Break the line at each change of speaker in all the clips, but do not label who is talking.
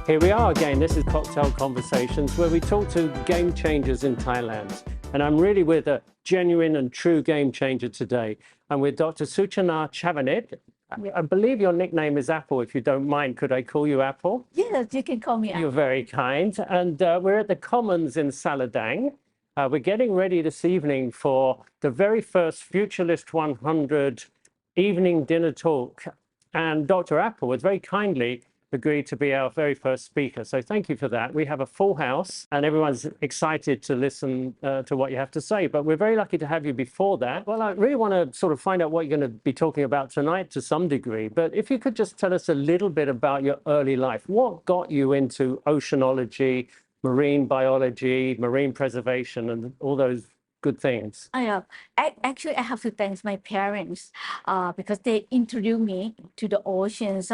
Here we are again. This is Koktail Conversations, where we talk to game changers in Thailand. And I'm really with a genuine and true game changer today. I'm with Dr. Suchana Chavanich. I believe your nickname is Apple. If you don't mind, could I call you Apple?
Yes, you can call me Apple.
You're very kind. And we're at the Commons in Saladang. We're getting ready this evening for the very first Futurist 100 evening dinner talk. And Dr. Apple was very kindly agreed to be our very first speaker. So thank you for that. We have a full house and everyone's excited to listen to what you have to say. But we're very lucky to have you before that. Well, I really want to sort of find out what you're going to be talking about tonight to some degree. But if you could just tell us a little bit about your early life. What got you into oceanology, marine biology, marine preservation, and all those good things?
Actually, I have to thank my parents because they introduced me to the oceans.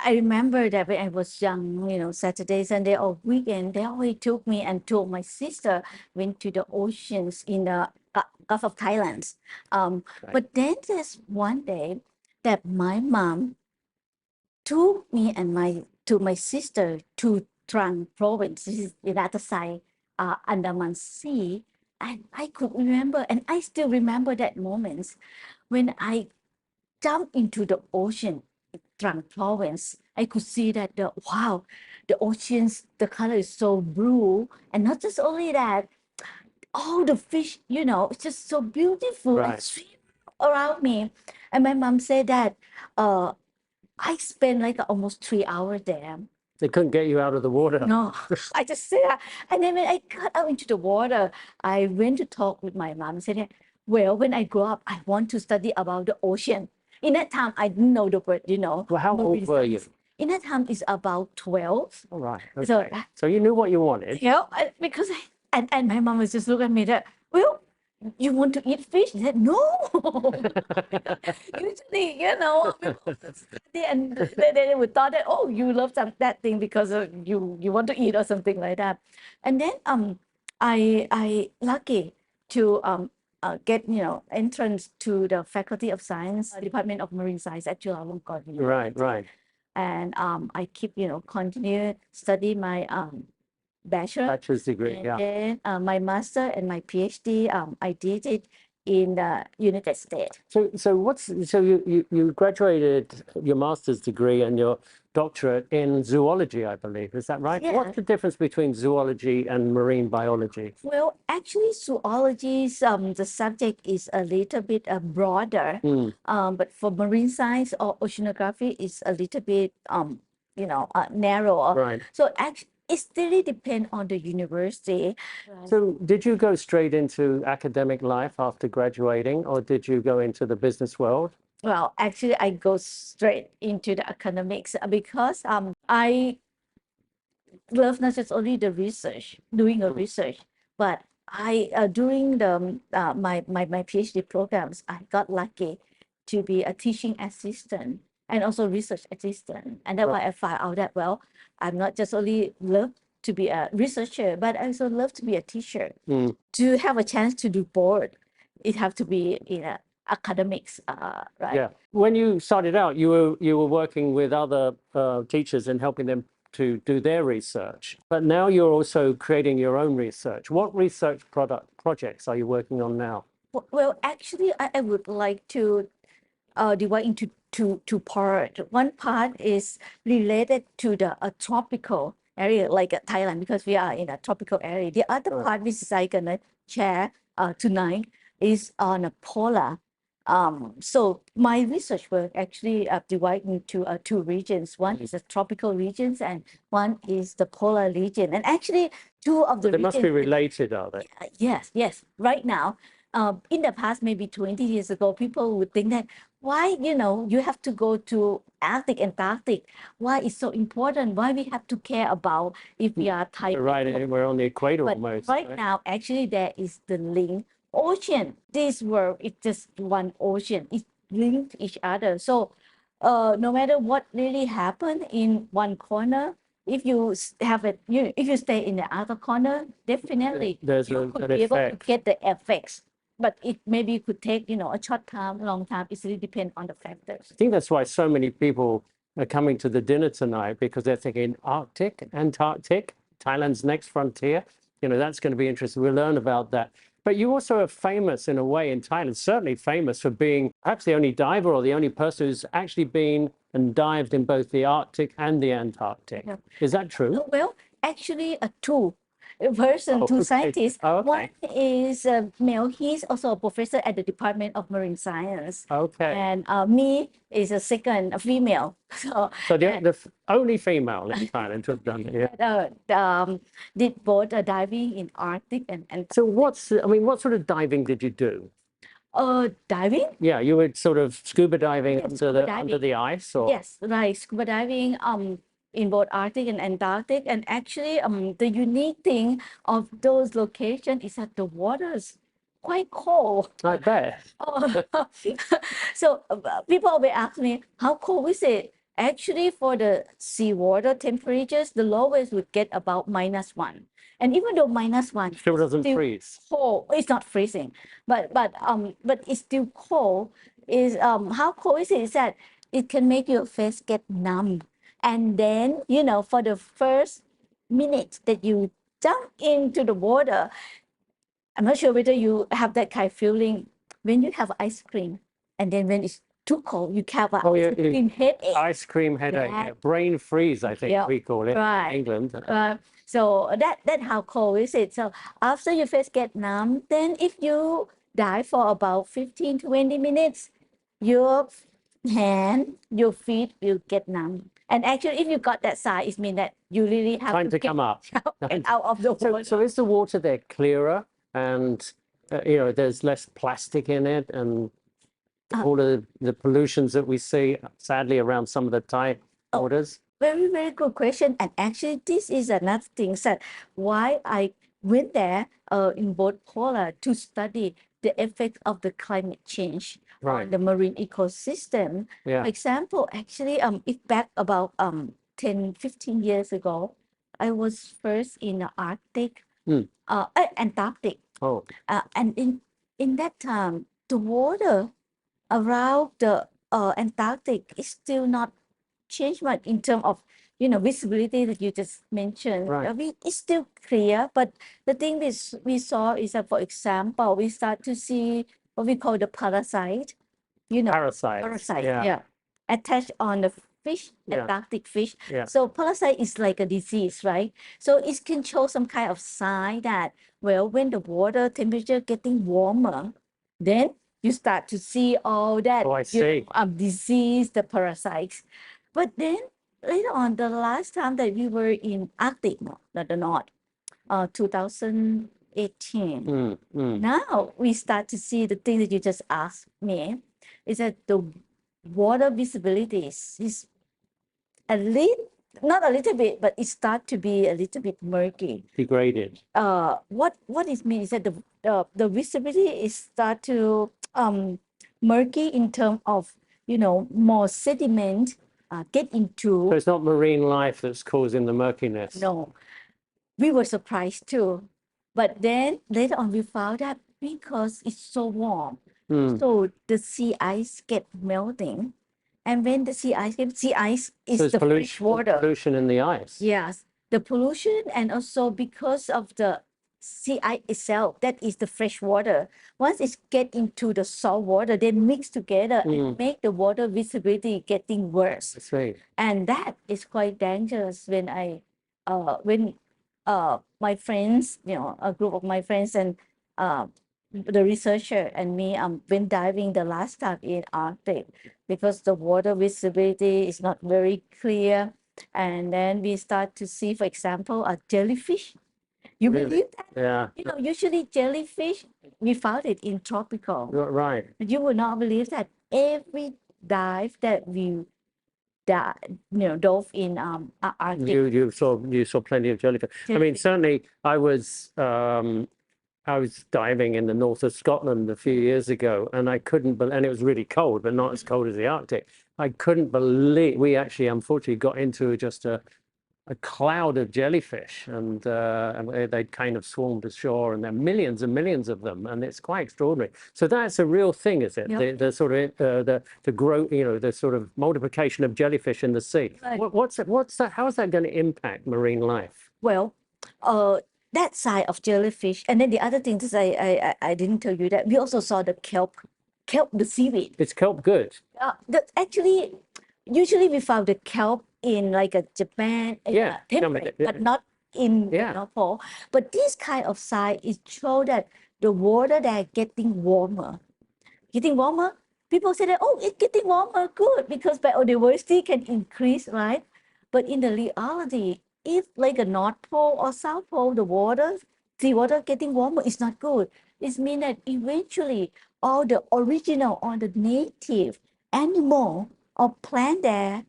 I remember that when I was young, Saturday, Sunday, or weekend, they always took me and told my sister went to the oceans in the Gulf of Thailand. But then there's one day that my mom took me and my sister to Trang province. This is the other side, Andaman Sea. And I could remember, and I still remember that moment when I jumped into the ocean. Trang province, I could see that the oceans, the color is so blue, and not just only that, all the fish, it's just so beautiful and swim around me. And my mom said that I spent like almost 3 hours there.
They couldn't get you out of the water.
No, I just said that. And then when I got out into the water, I went to talk with my mom and said, well, when I grow up, I want to study about the ocean. In that time, I didn't know the word,
Well, how old were you?
In that time, it's about 12.
All right. Okay. So you knew what you wanted.
Yeah, because and my mom was just looking at me that, well, you want to eat fish? I said, no. Usually, and they would thought that, oh, you love that thing because you want to eat or something like that. And then I lucky to get entrance to the Faculty of Science, Department of Marine Science at Chulalongkorn University.
Right.
And I keep continue study my bachelor's
degree.
and
Yeah.
then my master and my PhD I did it in the United States.
So you graduated your master's degree and your doctorate in zoology, I believe. Is that right?
Yeah.
What's the difference between zoology and marine biology?
Well, actually, zoology, the subject is a little bit broader, but for marine science or oceanography is a little bit narrower.
Right.
So actually, it really depends on the university.
So did you go straight into academic life after graduating, or did you go into the business world?
Well, actually, I go straight into the academics because I love not just only the research, doing a research, but I during the my PhD programs, I got lucky to be a teaching assistant and also research assistant, and that's why I found out that I'm not just only love to be a researcher, but I also love to be a teacher. To have a chance to do both, it have to be in academics, right?
Yeah. When you started out, you were working with other teachers and helping them to do their research. But now you're also creating your own research. What research projects are you working on now?
Well, actually, I would like to divide into two parts. One part is related to the tropical area, like Thailand, because we are in a tropical area. The other part, which is I'm gonna share tonight, is on a polar. So my research work actually divided into two regions. One is the tropical regions, and one is the polar region. And actually, two of the
They must be related, are they?
Yes. Right now, in the past, maybe 20 years ago, people would think that why you have to go to Arctic and Antarctic? Why it's so important? Why we have to care about if we are Thai?
Right, we're on the equator
But
almost.
right now, actually, there is the link. Ocean, this world is just one ocean. It's linked to each other. So no matter what really happened in one corner, if you have it, if you stay in the other corner, definitely you could be able to get the effects. But it maybe could take, a short time, long time. It really depends on the factors.
I think that's why so many people are coming to the dinner tonight because they're thinking Arctic, Antarctic, Thailand's next frontier. You know, that's going to be interesting. We'll learn about that. But you also are famous in a way in Thailand, certainly famous for being perhaps the only diver or the only person who's actually been and dived in both the Arctic and the Antarctic.
Yeah.
Is that true?
Well, actually, two person,
Oh,
two
okay.
scientists.
Oh, okay.
One is male. He's also a professor at the Department of Marine Science.
Okay.
And me is a second, a female. So
the only female in Thailand to have done it. Yeah.
did both diving in Arctic and Antarctic.
So what sort of diving did you do?
Diving?
Yeah, you were sort of scuba diving
Yes,
under
scuba
under
diving.
the ice, or
Yes, like scuba diving in both Arctic and Antarctic. And actually the unique thing of those locations is that the water's quite cold.
I bet.
Oh, so people always ask me, how cold is it? Actually, for the seawater temperatures, the lowest would get about -1. And even though -1
Still
is
doesn't
still
freeze.
cold, it's not freezing, but it's still cold. Is how cold is it? Is that it can make your face get numb, and then for the first minute that you jump into the water, I'm not sure whether you have that kind of feeling when you have ice cream, and then when it's too cold, you have a ice cream headache.
Ice cream headache,
Yeah.
brain freeze, I think
Yeah,
we call it
right.
in England.
So that how cold is it? So after your face get numb, then if you dive for about 15 to 20 minutes, your hand, your feet will get numb. And actually, if you got that sign, it means that you really have
Time to
get
come up.
out of the water.
So is the water there clearer, and there's less plastic in it, and all of the pollutions that we see sadly around some of the Thai waters?
Very, very good question. And actually, this is another thing that why I went there in both polar to study the effect of the climate change
Right.
on the marine ecosystem.
Yeah.
For example, actually, if back about 10, 15 years ago, I was first in the Arctic, Antarctic.
Oh,
And in that time, the water around the Antarctic is still not changed much in terms of visibility that you just mentioned.
Right.
It's still clear, but the thing we saw is that, for example, we start to see what we call the parasite.
Parasites.
Yeah, attached on the fish,
Yeah.
Antarctic fish.
Yeah.
So parasite is like a disease, right? So it can show some kind of sign that, well, when the water temperature getting warmer, then you start to see all that
Oh, I see.
disease, the parasites. But then later on, the last time that we were in Arctic, the North, 2018. Now we start to see the thing that you just asked me, is that the water visibility is a little, not a little bit, but it start to be a little bit murky.
Degraded.
What it means is that the visibility is start to murky in terms of more sediment get into.
So it's not marine life that's causing the murkiness.
No, we were surprised too, but then later on we found that because it's so warm, so the sea ice get melting, and when the sea ice is
So it's
the fresh water.
pollution in the ice.
Yes, the pollution, and also because of the sea ice itself, that is the fresh water. Once it get into the salt water, they mix together and make the water visibility getting worse.
I see.
And that is quite dangerous when my friends, a group of my friends and the researcher and me went diving the last time in Arctic, because the water visibility is not very clear. And then we start to see, for example, a jellyfish. You
Really?
believe that?
Yeah.
Usually jellyfish, we found it in tropical.
Right.
But you would not believe that every dive that we dove in Arctic.
You saw plenty of jellyfish. I mean, certainly I was diving in the north of Scotland a few years ago, and I couldn't believe, and it was really cold, but not as cold as the Arctic. I couldn't believe we actually unfortunately got into just a a cloud of jellyfish, and they'd kind of swarmed ashore, and there are millions and millions of them, and it's quite extraordinary. So that's a real thing, is it?
Yep.
The sort of the growth, the sort of multiplication of jellyfish in the sea.
Right.
What's that? How is that going to impact marine life?
Well, that side of jellyfish, and then the other thing is I didn't tell you that we also saw the kelp, the seaweed.
Is kelp good?
Actually, usually we found the kelp in like a Japan, temperate, but not in North Pole. But this kind of side is show that the water they're getting warmer. People say that, oh, it's getting warmer, good, because biodiversity can increase, right? But in the reality, if like a North Pole or South Pole, the seawater getting warmer is not good. It means that eventually all the original or the native animal or plant there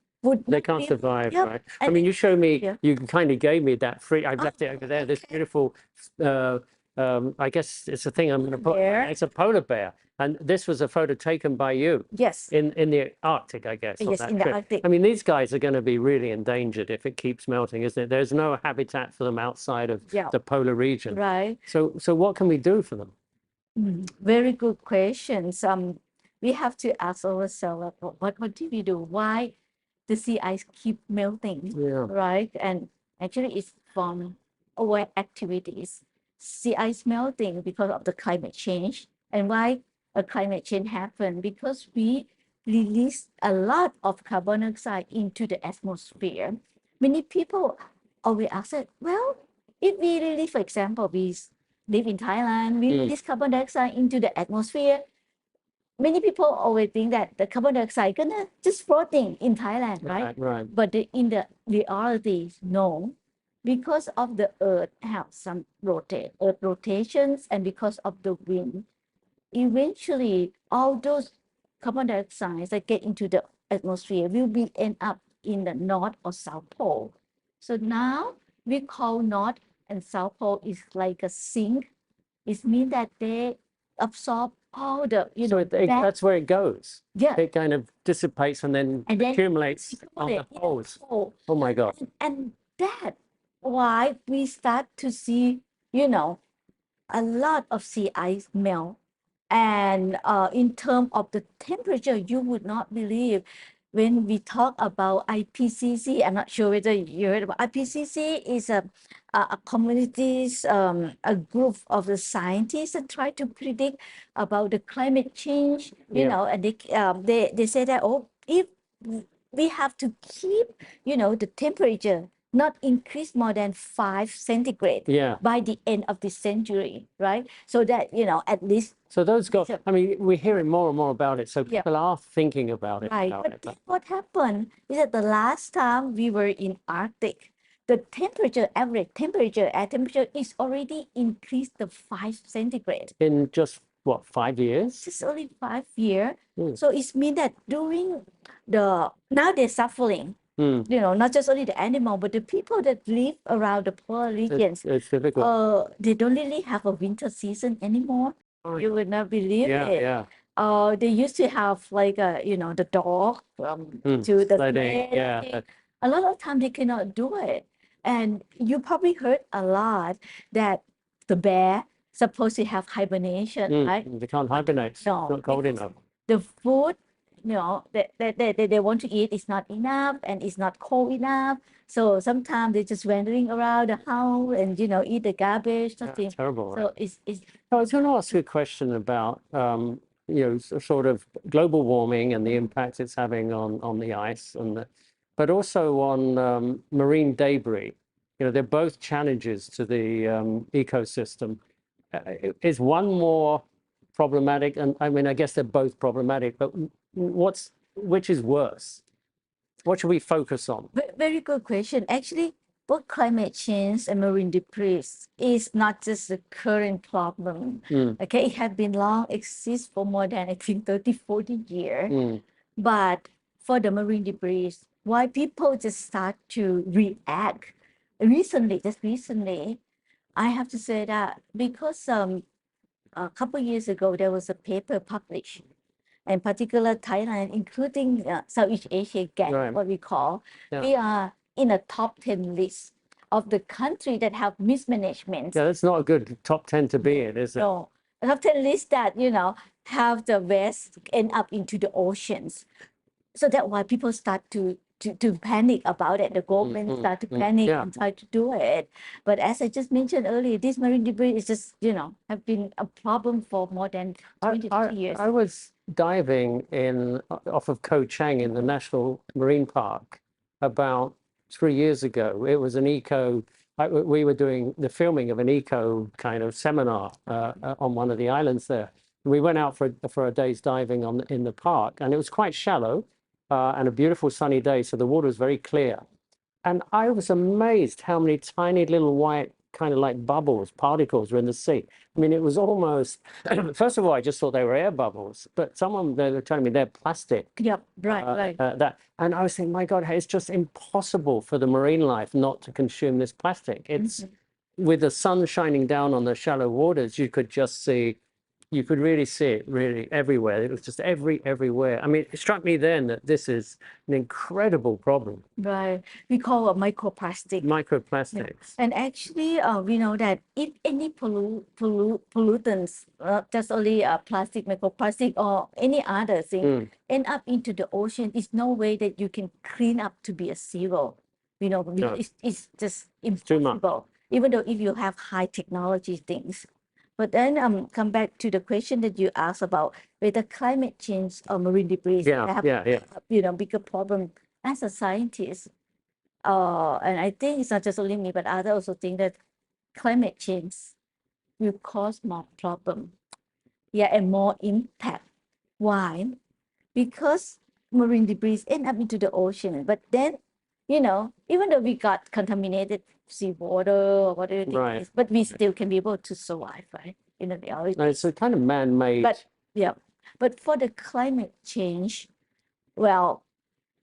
they can't survive,
yep.
right? I mean, you show me,
yeah.
you kind of gave me that free, I've left it over there, this beautiful, I guess it's a thing I'm going to put, it's a polar bear. And this was a photo taken by you.
Yes.
In the Arctic, I guess.
Yes, in the Arctic.
I mean, these guys are going to be really endangered if it keeps melting, isn't it? There's no habitat for them outside of the polar region.
Right.
So what can we do for them?
Very good questions. We have to ask ourselves, what do we do? Why the sea ice keep melting, right? And actually it's from our activities. Sea ice melting because of the climate change. And why a climate change happen? Because we release a lot of carbon dioxide into the atmosphere. Many people always ask it, well, if we really, for example, we live in Thailand, we release carbon dioxide into the atmosphere. Many people always think that the carbon dioxide gonna just floating in Thailand, right?
Right.
But in the reality, no, because of the Earth have some Earth rotations, and because of the wind, eventually all those carbon dioxides that get into the atmosphere will be end up in the North or South Pole. So now we call North and South Pole is like a sink. It means that they absorb all the,
that's where it goes.
Yeah.
It kind of dissipates and then accumulates on the poles. Oh my God.
And that's why we start to see, a lot of sea ice melt. And in terms of the temperature, you would not believe when we talk about IPCC. I'm not sure whether you heard about IPCC. Is a communities, a group of the scientists that try to predict about the climate change. And they say that if we have to keep the temperature not increase more than 5 centigrade by the end of this century, right? So that, at least.
So those guys, I mean, we're hearing more and more about it. So people are thinking about it.
Right, but what happened is that the last time we were in Arctic, the average temperature, air temperature is already increased to 5 centigrade.
In just, what, 5 years?
Just only 5 years. So it means that now they're suffering. Not just only the animal, but the people that live around the polar regions.
It's difficult.
They don't really have a winter season anymore. You would not believe it. They used to have like the dog to the sled. A lot of time they cannot do it. And you probably heard a lot that the bear supposed to have hibernation, right?
They can't hibernate.
No,
it's not cold enough.
The food that they want to eat is not enough, and it's not cold enough. So sometimes they're just wandering around the house and eat the garbage.
That's terrible.
So
right? I was going to ask you a question about sort of global warming and the impact it's having on the ice, but also on marine debris. They're both challenges to the ecosystem. Is one more problematic? And I mean, I guess they're both problematic, but which is worse? What should we focus on?
Very good question. Actually, both climate change and marine debris is not just a current problem. Okay, it has been long exist for more than, I think, 30, 40 years. But for the marine debris, why people just start to react just recently, I have to say that because a couple of years ago, there was a paper published, in particular Thailand, including Southeast Asia, what we call, we are in a top 10 list of the country that have mismanagement.
Yeah, that's not a good top 10 to be in, is it?
No, a top 10 list that, have the waste end up into the oceans. So that's why people start to panic about it. The government start to panic
yeah.
and try to do it. But as I just mentioned earlier, this marine debris is just, have been a problem for more than 20 years.
I was diving off of Koh Chang in the National Marine Park about 3 years ago. It was an we were doing the filming of an eco kind of seminar on one of the islands there. We went out for a day's diving in the park, and it was quite shallow and a beautiful sunny day, so the water was very clear. And I was amazed how many tiny little white kind of like bubbles, particles were in the sea. I mean, it was almost, first of all, I just thought they were air bubbles, but they were telling me they're plastic.
Yep, right.
And I was thinking, my God, it's just impossible for the marine life not to consume this plastic. It's with the sun shining down on the shallow waters, you could really see it really everywhere. It was just everywhere. I mean, it struck me then that this is an incredible problem.
Right. We call it microplastic.
Microplastics.
And actually, we know that if any pollutants, just only plastic, microplastic, or any other thing, end up into the ocean, it's no way that you can clean up to be a zero. It's just impossible. Even though if you have high technology things. But then come back to the question that you asked about whether climate change or marine debris have bigger problem. As a scientist, and I think it's not just only me, but others also think that climate change will cause more problem, and more impact. Why? Because marine debris end up into the ocean, but then, even though we got contaminated seawater or whatever it is, but we still can be able to survive, right? The origin.
No, it's a kind of man-made.
But for the climate change, well,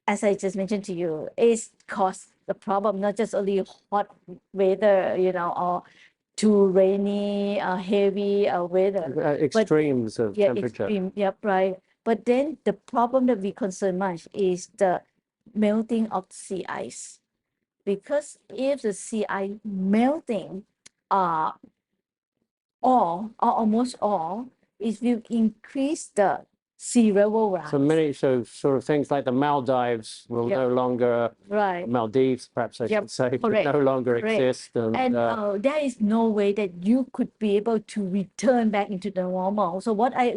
as I just mentioned to you, it's caused the problem, not just only hot weather, or too rainy, heavy weather.
Extremes of temperature.
Extreme, right. But then the problem that we concern much is the melting of sea ice. Because if the sea ice melting, all or almost all, it will increase the sea level rise.
So sort of things like the Maldives will no longer, Maldives perhaps I should say, will no longer exist.
And there is no way that you could be able to return back into the normal. So what I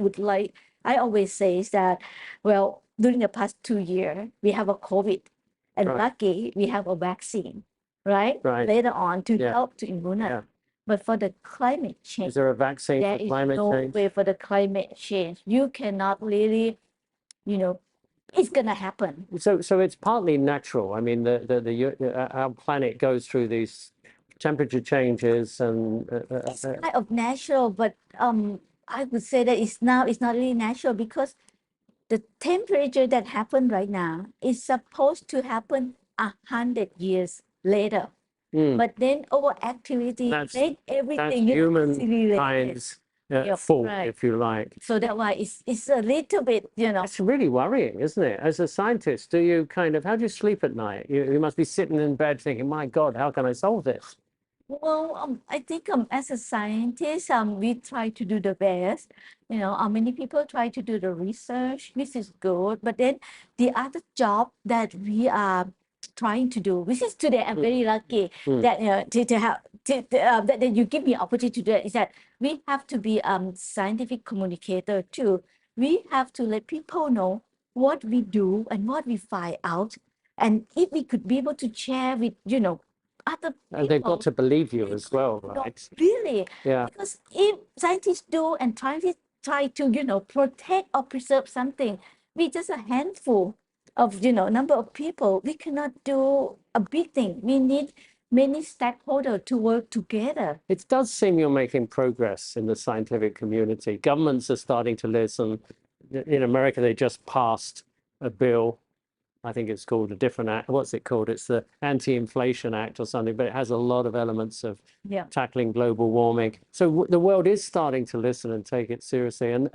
always say is that, well, during the past 2 years, we have a COVID, and lucky we have a vaccine, right? Later on to help to immunize. But for the climate change,
is there a vaccine for climate change?
There is no way for the climate change. You cannot really, it's gonna happen.
So it's partly natural. I mean, our planet goes through these temperature changes, and
it's kind of natural, but I would say that it's not really natural, because the temperature that happened right now is supposed to happen 100 years later. But then overactivity make everything
humankind's fault, if you like.
So that's why it's a little bit,
It's really worrying, isn't it? As a scientist, how do you sleep at night? You must be sitting in bed thinking, my God, how can I solve this?
Well, I think as a scientist, we try to do the best. Many people try to do the research, which is good. But then the other job that we are trying to do, which is today I'm very lucky that that you give me opportunity to do it, is that we have to be scientific communicator too. We have to let people know what we do and what we find out, and if we could be able to share with other people.
And they've got to believe you as well, right?
Really?
Yeah.
Because if scientists do and try to protect or preserve something, we just a handful of number of people. We cannot do a big thing. We need many stakeholders to work together.
It does seem you're making progress in the scientific community. Governments are starting to listen. In America, they just passed a bill I think it's called a different act. What's it called? It's the Anti-Inflation Act or something, but it has a lot of elements of
Yeah.
tackling global warming. So the world is starting to listen and take it seriously. And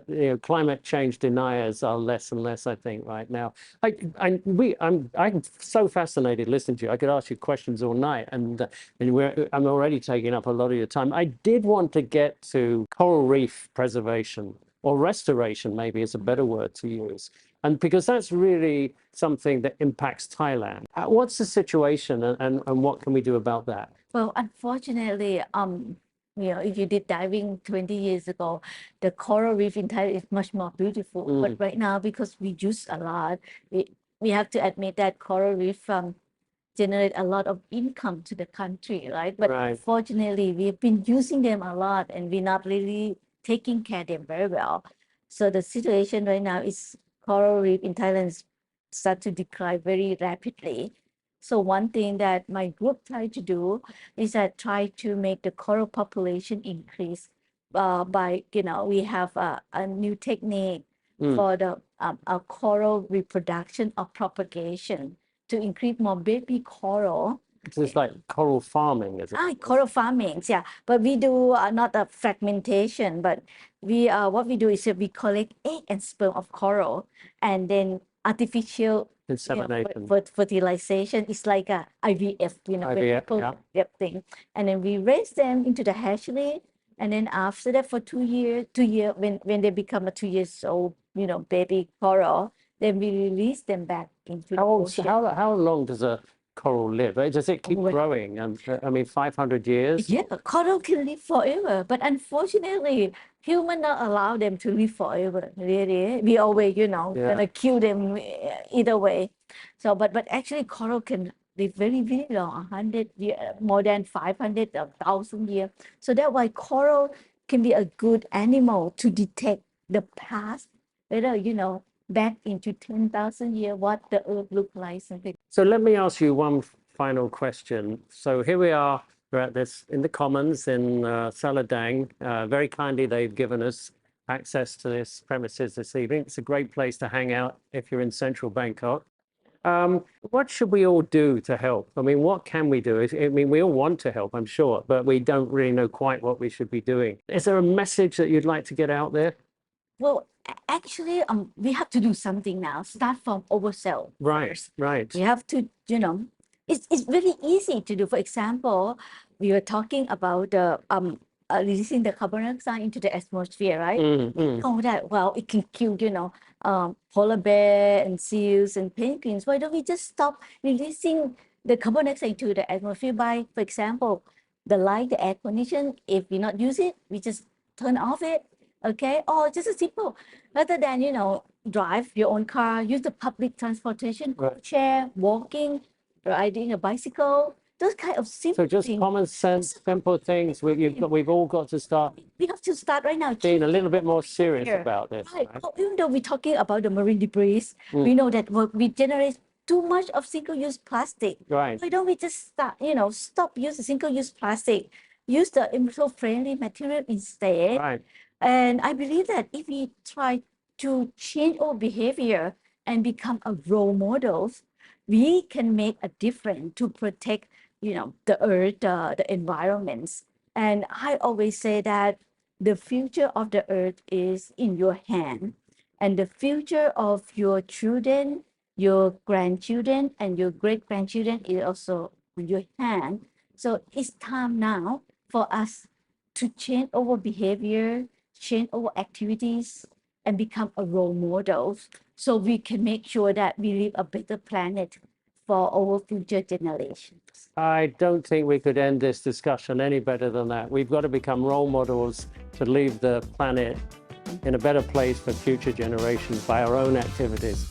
you know, climate change deniers are less and less, I think, right now. I'm so fascinated listening to you. I could ask you questions all night, and I'm already taking up a lot of your time. I did want to get to coral reef preservation, or restoration maybe is a better word to use. And because that's really something that impacts Thailand. What's the situation, and what can we do about that?
Well, unfortunately, you know, if you did diving 20 years ago, the coral reef in Thailand is much more beautiful. But right now, because we use a lot, we have to admit that coral reef generate a lot of income to the country, right? But fortunately, we've been using them a lot, and we're not really taking care of them very well. So the situation right now is coral reef in Thailand start to decline very rapidly. So one thing that my group tried to do is that try to make the coral population increase by, you know, we have a new technique for the coral reproduction or propagation to increase more baby coral.
So it's like coral farming, is it?
Coral farming, yeah. But we do not a fragmentation, but we what we do is that we collect egg and sperm of coral, and then artificial
Insemination.
Fertilization is like a IVF, you know,
IVF,
thing. And then we raise them into the hatchery, and then after that for 2 years, when they become a 2 years old, you know, baby coral, then we release them back into the ocean.
How long does a coral live? Does it keep growing? And I mean, 500 years?
Yeah, coral can live forever, but unfortunately, humans don't allow them to live forever. Really, we always, you know, gonna kill them either way. So, but actually, coral can live very, very long, 100 years, more than 500, 1,000 years. So that's why coral can be a good animal to detect the past, whether, you know, back into 10,000 years, what the earth looked like. Something.
So let me ask you one final question. So here we are, we're at this in the Commons in Saladang. Very kindly, they've given us access to this premises this evening. It's a great place to hang out if you're in central Bangkok. What should we all do to help? I mean, what can we do? I mean, we all want to help, I'm sure, but we don't really know quite what we should be doing. Is there a message that you'd like to get out there?
Well, actually, we have to do something now. Start from ourselves.
Right.
We have to, you know, it's very easy to do. For example, we were talking about releasing the carbon dioxide into the atmosphere, right? Oh, that well, it can kill, you know, polar bear and seals and penguins. Why don't we just stop releasing the carbon dioxide into the atmosphere by, for example, the light, the air condition? If we not use it, we just turn off it. Okay, or just a simple, rather than, you know, drive your own car, use the public transportation, chair, walking, riding a bicycle, those kind of simple
things. So just common sense, simple things. We've all got to start.
We have to start right now.
Being a little bit more serious about this.
Right. Even though we're talking about the marine debris, we know that we generate too much of single-use plastic.
Right.
Why don't we just start, you know, stop using single-use plastic, use the eco-friendly material instead.
Right.
And I believe that if we try to change our behavior and become a role models, we can make a difference to protect, you know, the earth, the environments. And I always say that the future of the earth is in your hand, and the future of your children, your grandchildren, and your great-grandchildren is also in your hand. So it's time now for us to change our behavior, change our activities, and become a role model, so we can make sure that we leave a better planet for our future generations.
I don't think we could end this discussion any better than that. We've got to become role models to leave the planet in a better place for future generations by our own activities.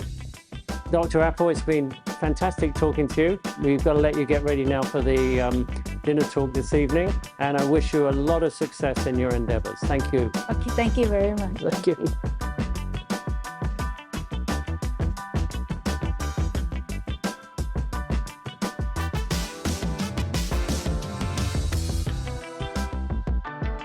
Dr. Apple, it's been fantastic talking to you. We've got to let you get ready now for the dinner talk this evening, and I wish you a lot of success in your endeavors. Thank you.
Okay, thank you very much.
Thank you.